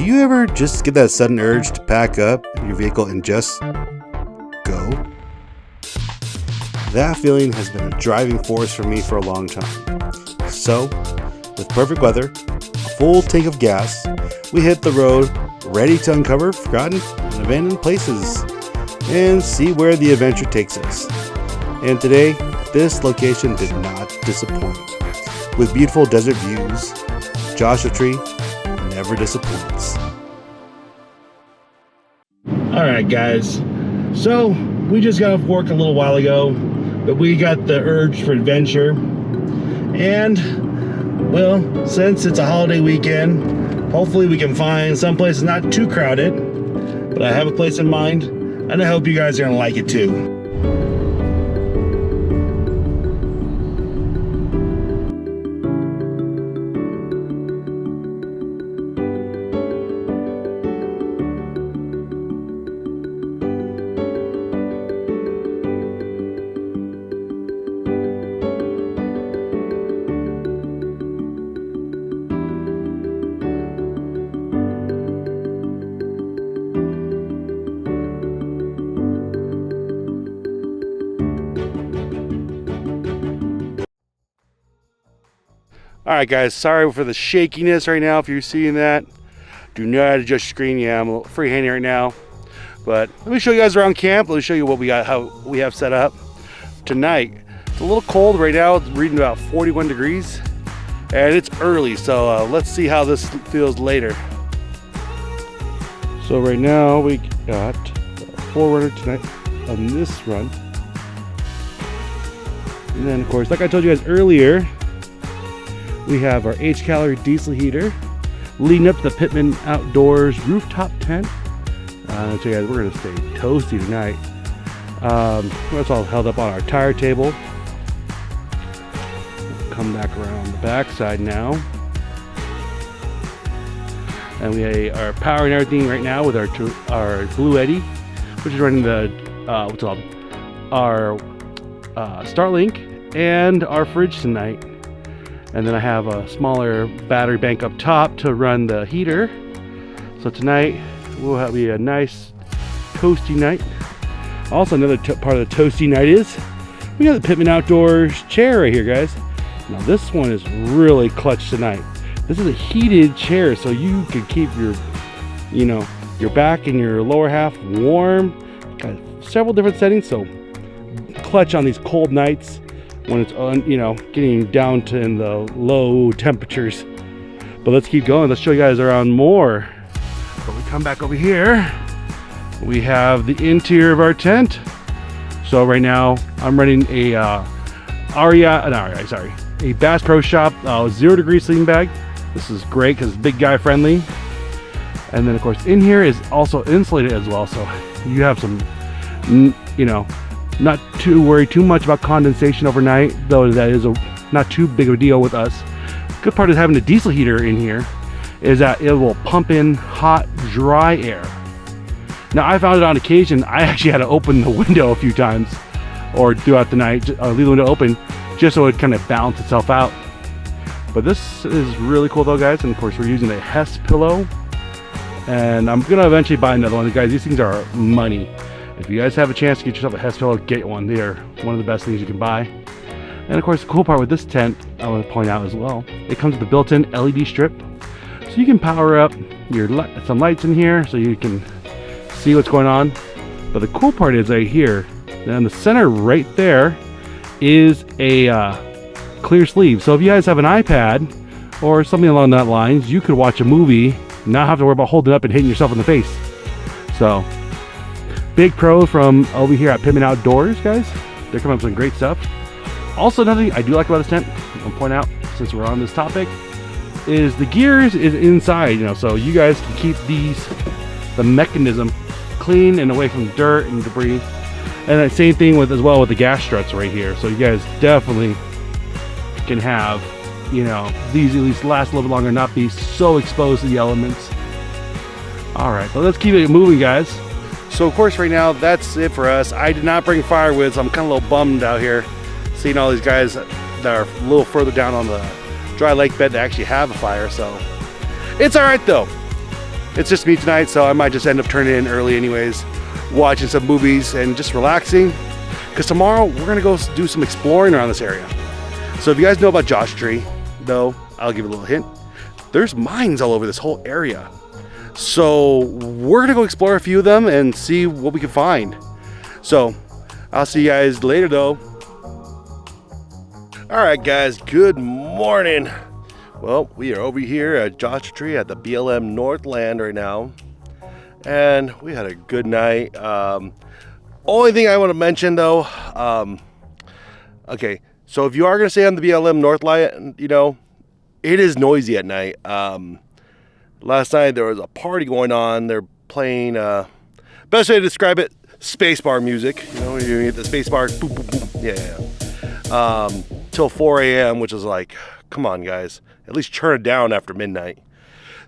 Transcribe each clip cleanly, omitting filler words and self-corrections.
Do you ever just get that sudden urge to pack up your vehicle and just go? That feeling has been a driving force for me for a long time. So, with perfect weather, a full tank of gas, we hit the road, ready to uncover forgotten and abandoned places and see where the adventure takes us. And today, this location did not disappoint. With beautiful desert views, Joshua Tree never disappoints. Alright guys, so we just got off work a little while ago, but we got the urge for adventure. And, well, since it's a holiday weekend, hopefully we can find some place not too crowded. But I have a place in mind, and I hope you guys are going to like it too. Alright guys, sorry for the shakiness right now if you're seeing that. Do not adjust your screen. Yeah, I'm a little freehanding right now. But let me show you guys around camp. Let me show you what we got, how we have set up tonight. It's a little cold right now. It's reading about 41 degrees. And it's early, so let's see how this feels later. So right now we got a 4-runner tonight on this run. And then of course, like I told you guys earlier, we have our H-Calorie diesel heater leading up to the Pittman Outdoors rooftop tent. I'll tell you guys, we're going to stay toasty tonight. That's all held up on our tire table. Come back around the back side now. And we are powering everything right now with our Blue Eddy, which is running the our Starlink and our fridge tonight. And then I have a smaller battery bank up top to run the heater. So tonight will have a nice toasty night. Also another part of the toasty night is we got the Pittman Outdoors chair right here, guys. Now this one is really clutch tonight. This is a heated chair, so you can keep your, your back and your lower half warm. Got several different settings, so clutch on these cold nights when it's getting down to in the low temperatures. But let's keep going. Let's show you guys around more. But we come back over here, we have the interior of our tent. So right now I'm running a Bass Pro Shop 0 degree sleeping bag. This is great because it's big guy friendly. And then of course in here is also insulated as well, so you have some not to worry too much about condensation overnight, though that is not too big of a deal with us. Good part is having a diesel heater in here is that it will pump in hot, dry air. Now I found it on occasion, I actually had to open the window a few times or throughout the night, leave the window open just so it kind of balance itself out. But this is really cool though, guys. And of course we're using a Hess pillow, and I'm gonna eventually buy another one. Guys, these things are money. If you guys have a chance to get yourself a Hess pillow, get one. They are one of the best things you can buy. And of course, the cool part with this tent, I want to point out as well, it comes with a built-in LED strip. So you can power up some lights in here so you can see what's going on. But the cool part is right here, in the center right there, is a clear sleeve. So if you guys have an iPad or something along that lines, you could watch a movie, not have to worry about holding it up and hitting yourself in the face. So big pro from over here at Pittman Outdoors, guys. They're coming up with some great stuff. Also, another thing I do like about this tent, I'll point out since we're on this topic, is the gears is inside, so you guys can keep the mechanism clean and away from dirt and debris. And the same thing with the gas struts right here. So you guys definitely can have, these at least last a little bit longer, not be so exposed to the elements. All right, so let's keep it moving, guys. So of course right now that's it for us. I did not bring firewood, so I'm kind of a little bummed out here seeing all these guys that are a little further down on the dry lake bed that actually have a fire. So it's all right though. it's just me tonight, so I might just end up turning in early anyways, watching some movies and just relaxing. Because tomorrow we're gonna go do some exploring around this area. So if you guys know about Joshua Tree, though, I'll give you a little hint. There's mines all over this whole area. So we're gonna go explore a few of them and see what we can find. So I'll see you guys later though. All right, guys, good morning. Well, we are over here at Joshua Tree at the BLM Northland right now. And we had a good night. Only thing I want to mention though, okay, so if you are going to stay on the BLM Northland, you know, it is noisy at night. Last night there was a party going on. They're playing, best way to describe it, spacebar music. You know, you hit the spacebar, boom, boom, boom. Yeah. Till 4 a.m., which is like, come on, guys. At least turn it down after midnight.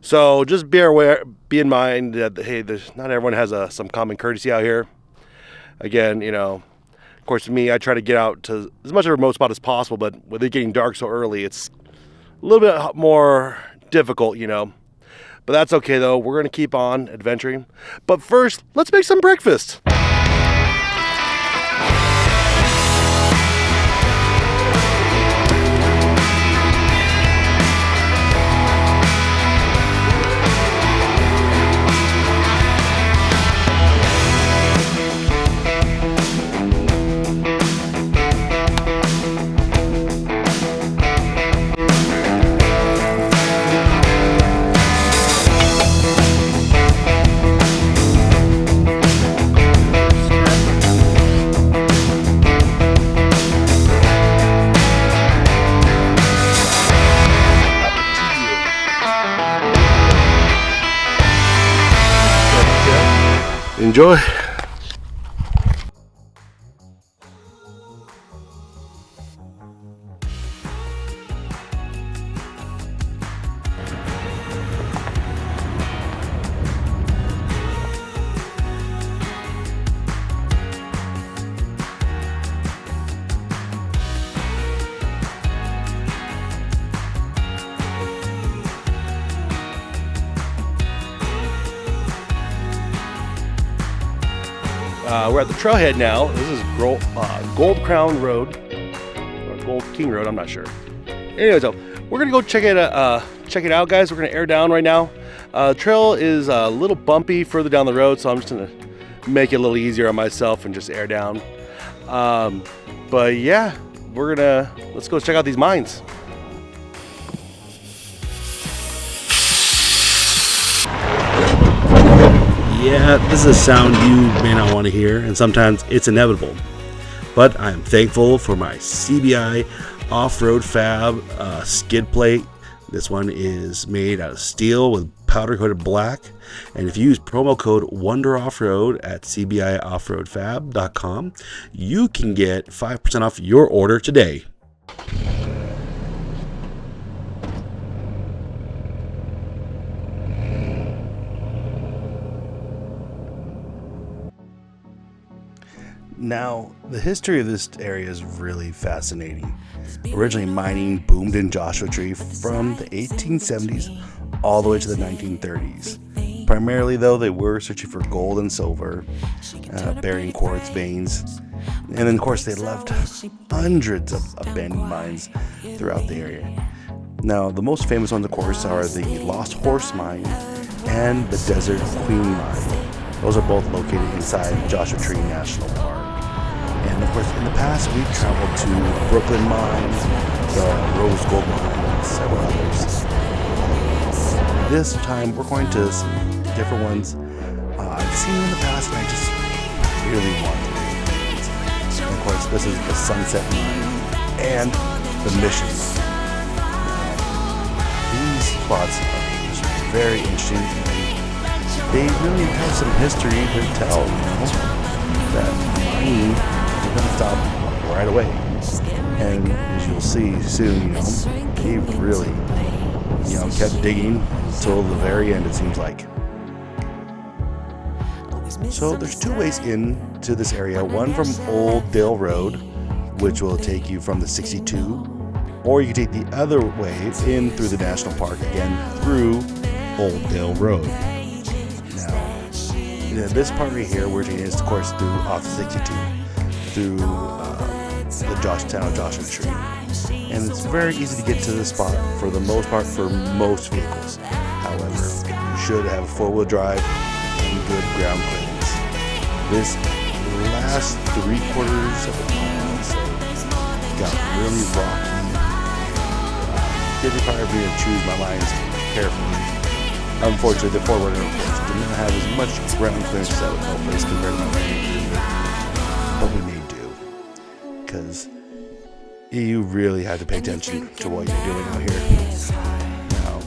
So just be in mind that, hey, not everyone has some common courtesy out here. Again, you know, of course, for me, I try to get out to as much of a remote spot as possible, but with it getting dark so early, it's a little bit more difficult, you know. But that's okay, though. We're going to keep on adventuring. But first, let's make some breakfast. Enjoy. We're at the trailhead now. This is Gold Crown Road, or Gold King Road, I'm not sure. Anyways, though, we're gonna go check it out, guys. We're gonna air down right now. The trail is a little bumpy further down the road, so I'm just gonna make it a little easier on myself and just air down. But yeah, let's go check out these mines. Yeah, this is a sound you may not want to hear, and sometimes it's inevitable. But I am thankful for my CBI Offroad Fab skid plate. This one is made out of steel with powder coated black. And if you use promo code WonderOffroad at cbioffroadfab.com, you can get 5% off your order today. Now, the history of this area is really fascinating. Originally, mining boomed in Joshua Tree from the 1870s all the way to the 1930s. Primarily, though, they were searching for gold and silver, bearing quartz veins. And then, of course, they left hundreds of abandoned mines throughout the area. Now, the most famous ones, of course, are the Lost Horse Mine and the Desert Queen Mine. Those are both located inside Joshua Tree National Park. And of course, in the past, we've traveled to Brooklyn Mine, the Rose Gold Mine, and several others. This time, we're going to some different ones I've seen in the past, and I just really want to experience. And of course, this is the Sunset Mine and the Mission Mine. These spots are just very interesting, and they really have some history to tell, you know, that mining is going to stop right away. And as you'll see soon, you know, he really, you know, kept digging until the very end, it seems like. So there's two ways into this area. One from Old Dale Road, which will take you from the 62, or you can take the other way in through the national park, again through Old Dale Road. this part right here, we're taking is of course through off 62, through the Joshua Tree, and it's very easy to get to this spot for the most part for most vehicles. However, you should have 4-wheel drive and good ground clearance. This last 3/4 of the mile, so got really rocky. Did require me to choose my lines carefully. Unfortunately, the 4Runner, of course, did not have as much ground clearance as I would hope as compared to my Ranger, but we made do, because you really have to pay attention to what you're doing out here. Now,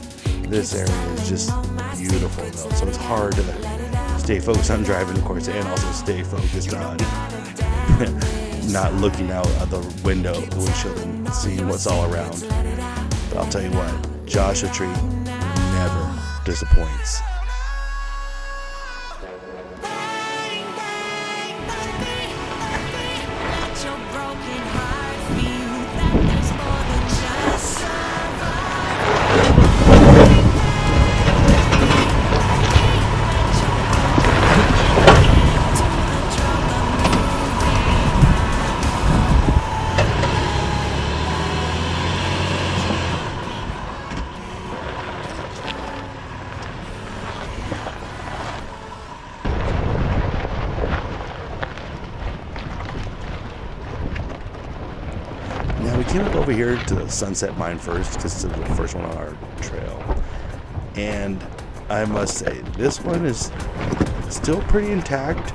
this area is just beautiful, though, so it's hard to stay focused on driving, of course, and also stay focused on not looking out of the windshield and seeing what's all around. But I'll tell you what, Joshua Tree never disappoints. Now we came up over here to the Sunset Mine first because it's the first one on our trail, and I must say this one is still pretty intact.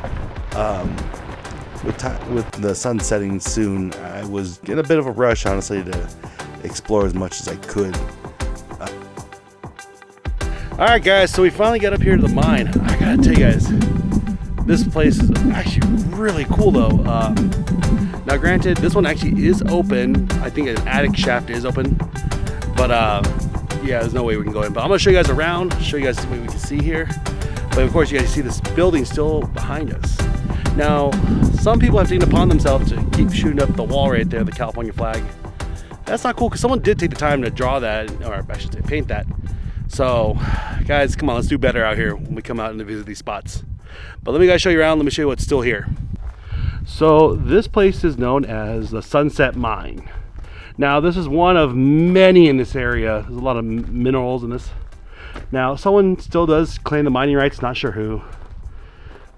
With the sun setting soon, I was in a bit of a rush, honestly, to explore as much as I could. All right, guys, so we finally got up here to the mine. I gotta tell you guys, this place is actually really cool, though. Now, granted, this one actually is open. I think an attic shaft is open, but yeah, there's no way we can go in. But I'm gonna show you guys around, show you guys what we can see here. But of course, you guys see this building still behind us. Now, some people have taken it upon themselves to keep shooting up the wall right there, the California flag. That's not cool, because someone did take the time to draw that, or I should say paint that. So, guys, come on, let's do better out here when we come out and visit these spots. But let me guys show you around, let me show you what's still here. So this place is known as the Sunset Mine. Now, this is one of many in this area. There's a lot of minerals in this. Now, someone still does claim the mining rights, not sure who.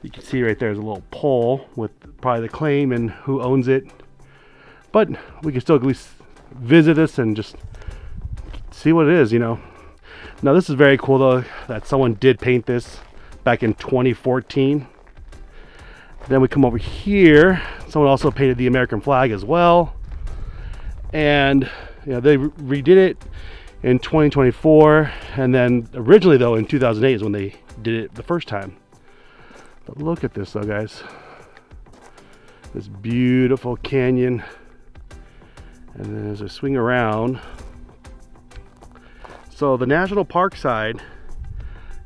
You can see right there's a little pole with probably the claim and who owns it. But we can still at least visit this and just see what it is, you know. Now, this is very cool, though, that someone did paint this back in 2014. Then we come over here. Someone also painted the American flag as well. And you know, they redid it in 2024. And then originally, though, in 2008 is when they did it the first time. But look at this, though, guys. This beautiful canyon. And then as I swing around, so the national park side,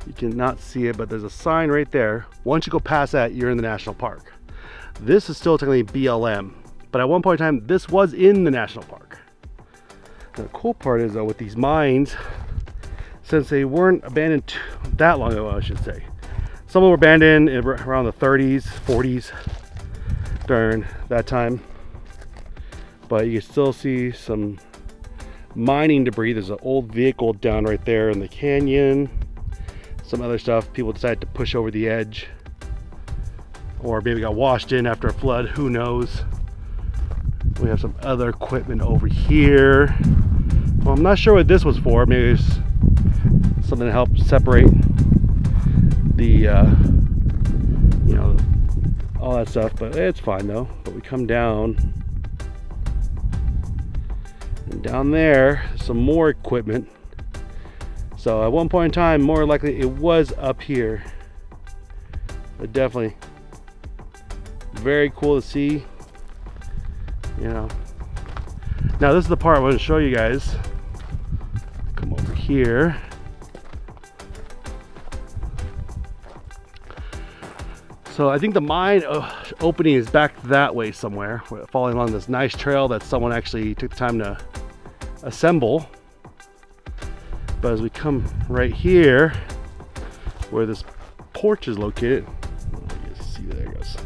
you cannot see it, but there's a sign right there. Once you go past that, you're in the national park. This is still technically BLM, but at one point in time, this was in the national park. And the cool part is, though, with these mines, since they weren't abandoned that long ago, I should say. Some of them were abandoned around the 30s, 40s, during that time. But you can still see some mining debris. There's an old vehicle down right there in the canyon. Some other stuff. People decided to push over the edge. Or maybe got washed in after a flood. Who knows? We have some other equipment over here. Well, I'm not sure what this was for. Maybe it's something to help separate the, you know, all that stuff. But it's fine though. But we come down. And down there, some more equipment. So at one point in time, more likely it was up here. But definitely very cool to see. You know. Now this is the part I want to show you guys. Come over here. So I think the mine opening is back that way somewhere. We're following along this nice trail that someone actually took the time to assemble. But as we come right here, where this porch is located, see, there it goes.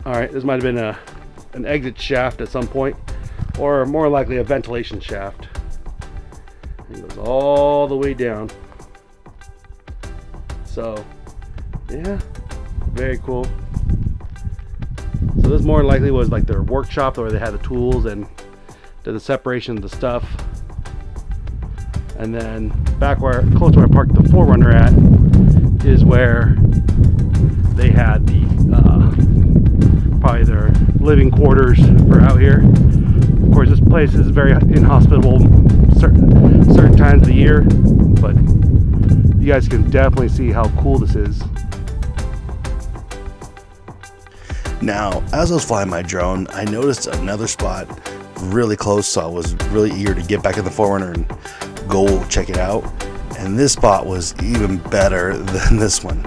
All right, this might have been an exit shaft at some point, or more likely a ventilation shaft. It goes all the way down. So, yeah, very cool. So this more likely was like their workshop where they had the tools and did the separation of the stuff. And then back where, close to where I parked the 4Runner at, is where they had the probably their living quarters for out here. Of course, this place is very inhospitable certain times of the year, but you guys can definitely see how cool this is. Now, as I was flying my drone, I noticed another spot really close, so I was really eager to get back in the 4Runner and go check it out. And this spot was even better than this one.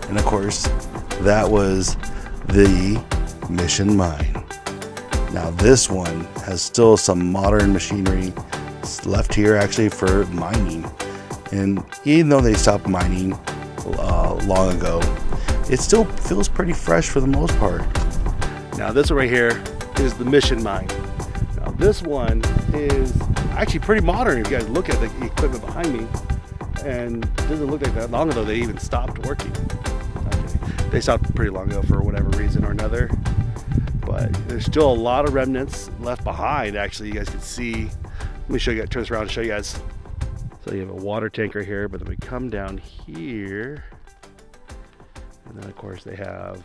And of course, that was the Mission Mine. Now this one has still some modern machinery left here actually for mining. And even though they stopped mining long ago, it still feels pretty fresh for the most part. Now this one right here is the Mission Mine. Now this one is actually pretty modern if you guys look at the equipment behind me. And it doesn't look like that long ago they even stopped working. Okay. They stopped pretty long ago for whatever reason or another. But there's still a lot of remnants left behind. Actually, you guys can see. Let me show you, turn this around and show you guys. So you have a water tank right here, but then we come down here. And then of course they have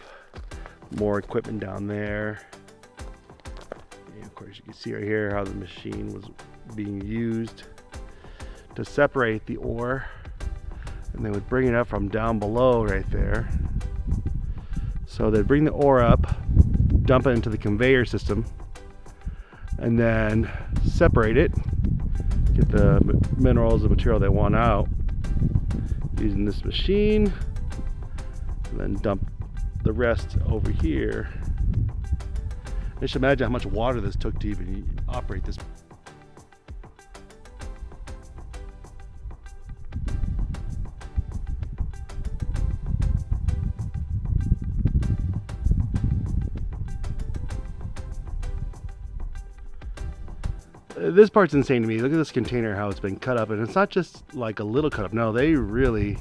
more equipment down there. And of course you can see right here how the machine was being used to separate the ore. And they would bring it up from down below right there. So they'd bring the ore up, dump it into the conveyor system, and then separate it, get the minerals and material they want out using this machine, and then dump the rest over here. Just imagine how much water this took to even operate this. This part's insane to me. Look at this container, how it's been cut up, and it's not just like a little cut up. No, they really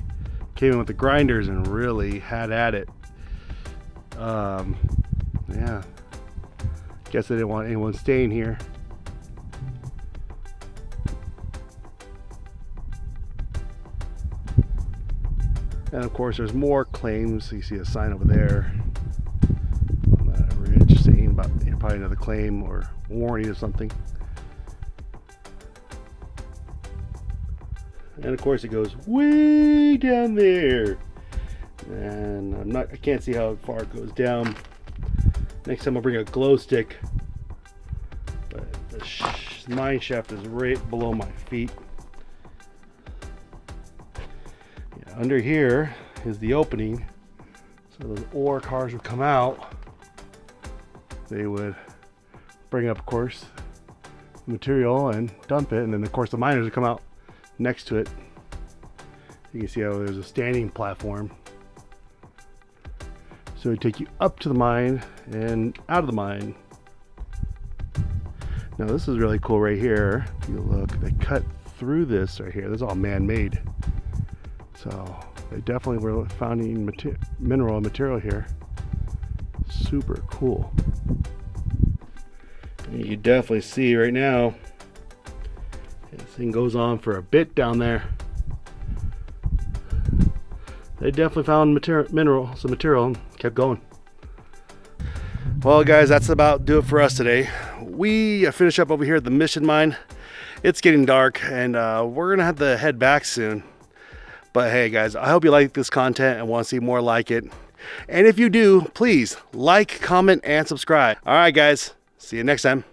came in with the grinders and really had at it. Yeah, guess they didn't want anyone staying here. And of course there's more claims. You see a sign over there on that ridge saying about probably another claim or warning or something. And of course it goes way down there. And I can't see how far it goes down. Next time I'll bring a glow stick. But the mine shaft is right below my feet. Yeah, under here is the opening. So those ore cars would come out. They would bring up, of course, the material and dump it. And then of course the miners would come out next to it. You can see how there's a standing platform. So it take you up to the mine and out of the mine. Now this is really cool right here. If you look, they cut through this right here. This is all man-made. So they definitely were finding mineral material here. Super cool. And you can definitely see right now, this thing goes on for a bit down there. They definitely found some material and kept going. Well guys, that's about do it for us today. We finish up over here at the Mission Mine. It's getting dark and we're gonna have to head back soon. But hey guys, I hope you like this content and want to see more like it. And if you do, please like, comment, and subscribe. All right guys, see you next time.